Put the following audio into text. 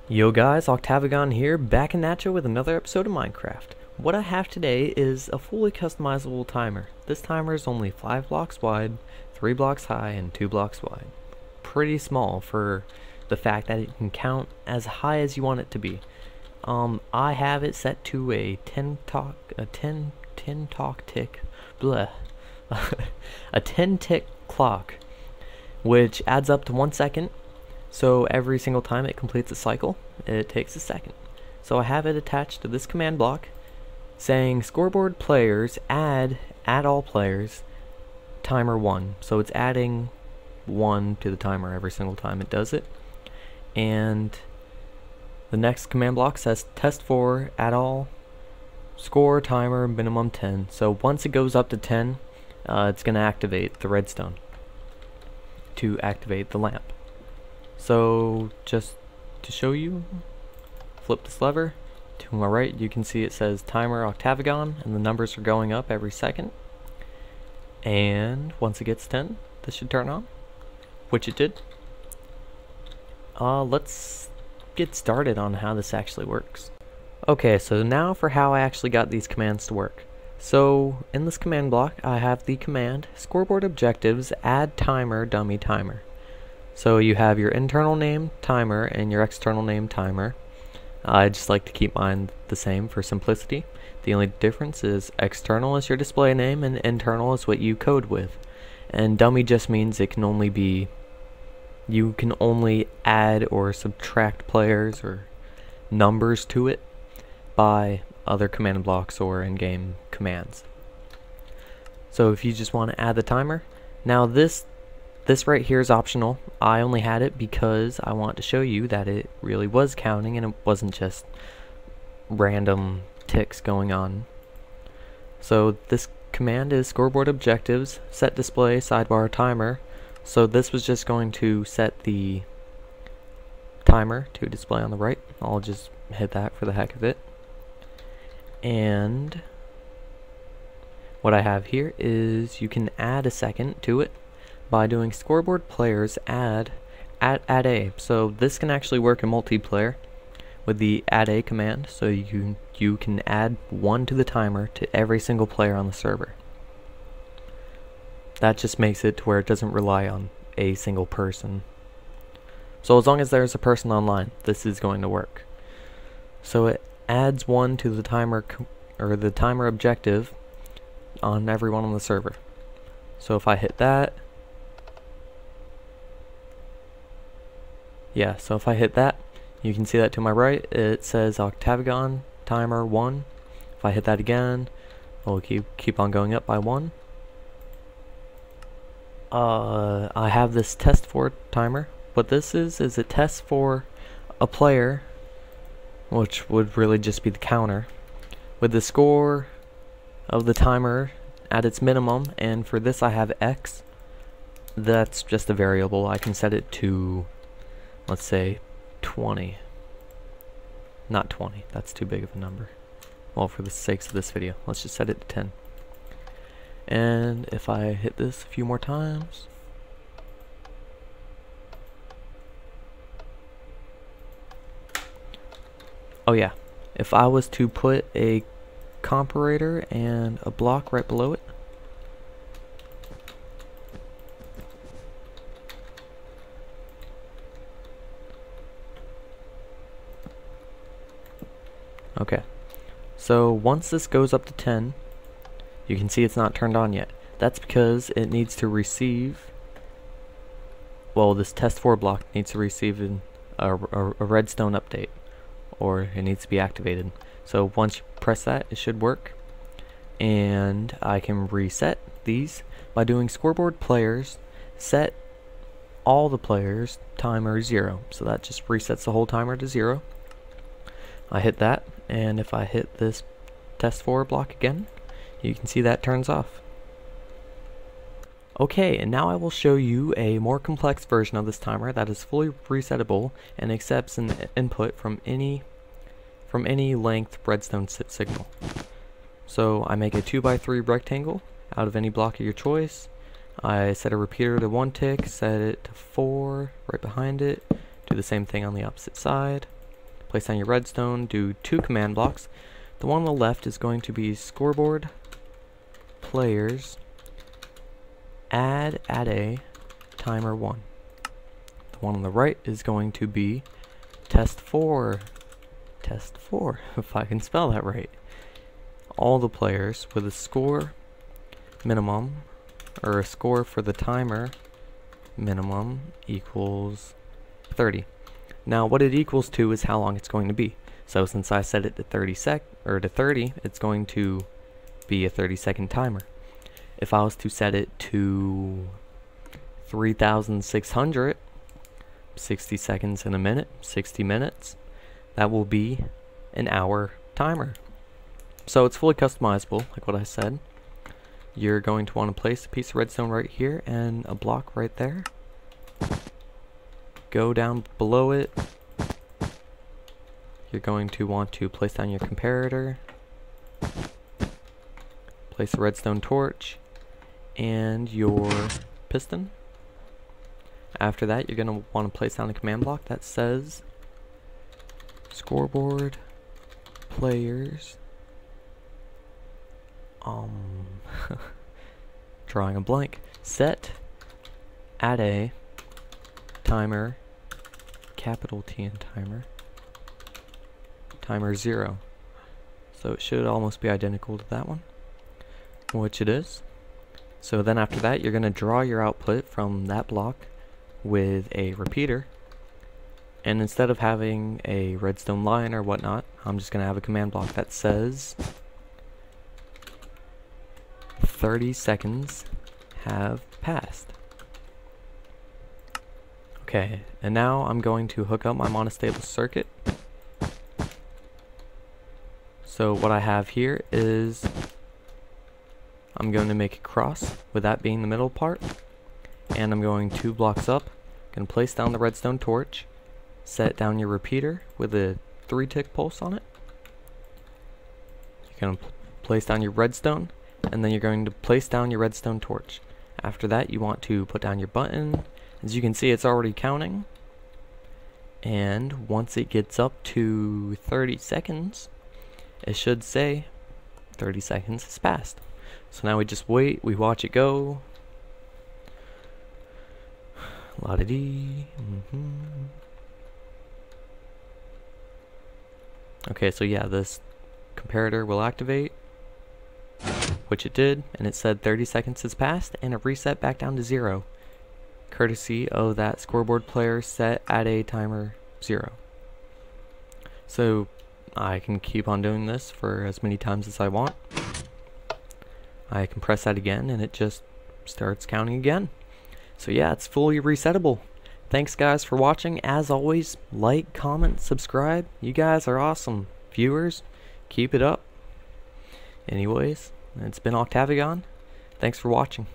Yo guys, Octavigon here, back in at you with another episode of Minecraft. What I have today is a fully customizable timer. This timer is only 5 blocks wide, 3 blocks high, and 2 blocks wide. Pretty small for the fact that it can count as high as you want it to be. I have it set to a 10 tick, bleh, a 10 tick clock, which adds up to 1 second. So every single time it completes a cycle, it takes a second. So I have it attached to this command block saying scoreboard players add all players timer 1. So it's adding 1 to the timer every single time it does it. And the next command block says test for add all score timer minimum 10. So once it goes up to 10, it's going to activate the redstone to activate the lamp. So just to show you, flip this lever. To my right you can see it says timer Octavigon and the numbers are going up every second. And once it gets 10, this should turn on, which it did. Let's get started on how this actually works. Okay, so now for how I actually got these commands to work. So in this command block I have the command scoreboard objectives add timer dummy timer. So you have your internal name timer and your external name timer. I just like to keep mine the same for simplicity. The only difference is external is your display name and internal is what you code with. And dummy just means it can only be, you can only add or subtract players or numbers to it by other command blocks or in-game commands. So if you just want to add the timer, now this right here is optional. I only had it because I want to show you that it really was counting and it wasn't just random ticks going on. So this command is scoreboard objectives set display sidebar timer. So this was just going to set the timer to display on the right. I'll just hit that for the heck of it. And what I have here is you can add a second to it by doing scoreboard players add a. So this can actually work in multiplayer with the add a command. So you can add 1 to the timer to every single player on the server. That just makes it to where it doesn't rely on a single person. So as long as there's a person online, this is going to work. So it adds 1 to the timer or the timer objective on everyone on the server. So if I hit that, yeah, so if I hit that, you can see that to my right, it says Octavigon timer 1. If I hit that again, we'll keep on going up by 1. I have this test for timer. What this is it tests for a player, which would really just be the counter, with the score of the timer at its minimum, and for this I have X. That's just a variable. I can set it to, let's say 20. Not 20, that's too big of a number. Well, for the sakes of this video, let's just set it to 10. And if I hit this a few more times, oh yeah, if I was to put a comparator and a block right below it, okay, so once this goes up to 10, you can see it's not turned on yet. That's because it needs to receive, well, this test 4 block needs to receive a redstone update, or it needs to be activated. So once you press that, it should work. And I can reset these by doing scoreboard players set all the players timer 0. So that just resets the whole timer to 0. I hit that, and if I hit this test 4 block again, you can see that turns off. Okay, and now I will show you a more complex version of this timer that is fully resettable and accepts an input from any length redstone signal. So I make a 2x3 rectangle out of any block of your choice. I set a repeater to 1 tick, set it to 4 right behind it, do the same thing on the opposite side. place down your redstone, do 2 command blocks. The one on the left is going to be scoreboard players add a timer 1. The one on the right is going to be test 4, if I can spell that right. All the players with a score minimum, or a score for the timer minimum, equals 30. Now what it equals to is how long it's going to be. So since I set it to 30, it's going to be a 30-second timer. If I was to set it to 3,600, 60 seconds in a minute, 60 minutes, that will be an hour timer. So it's fully customizable, like what I said. You're going to want to place a piece of redstone right here and a block right there. Go down below it. You're going to want to place down your comparator, place a redstone torch, and your piston. After that, you're going to want to place down a command block that says scoreboard players drawing a blank, set add a timer, capital T in timer 0. So it should almost be identical to that one, which it is. So then after that, you're going to draw your output from that block with a repeater, and instead of having a redstone line or whatnot, I'm just going to have a command block that says 30 seconds have passed. Okay, and now I'm going to hook up my monostable circuit. So what I have here is I'm going to make a cross, with that being the middle part, and I'm going 2 blocks up, going to place down the redstone torch, set down your repeater with a 3-tick pulse on it. You're going to place down your redstone, and then you're going to place down your redstone torch. After that, you want to put down your button. As you can see, it's already counting, and once it gets up to 30 seconds, it should say 30 seconds has passed. So now we just wait, we watch it go. La-da-dee. Okay, so yeah, this comparator will activate, which it did, and it said 30 seconds has passed, and it reset back down to 0, courtesy of that scoreboard player set at a timer 0. So I can keep on doing this for as many times as I want. I can press that again, and it just starts counting again. So yeah, it's fully resettable. Thanks guys for watching. As always, like, comment, subscribe. You guys are awesome. Viewers, keep it up. Anyways, it's been Octavian. Thanks for watching.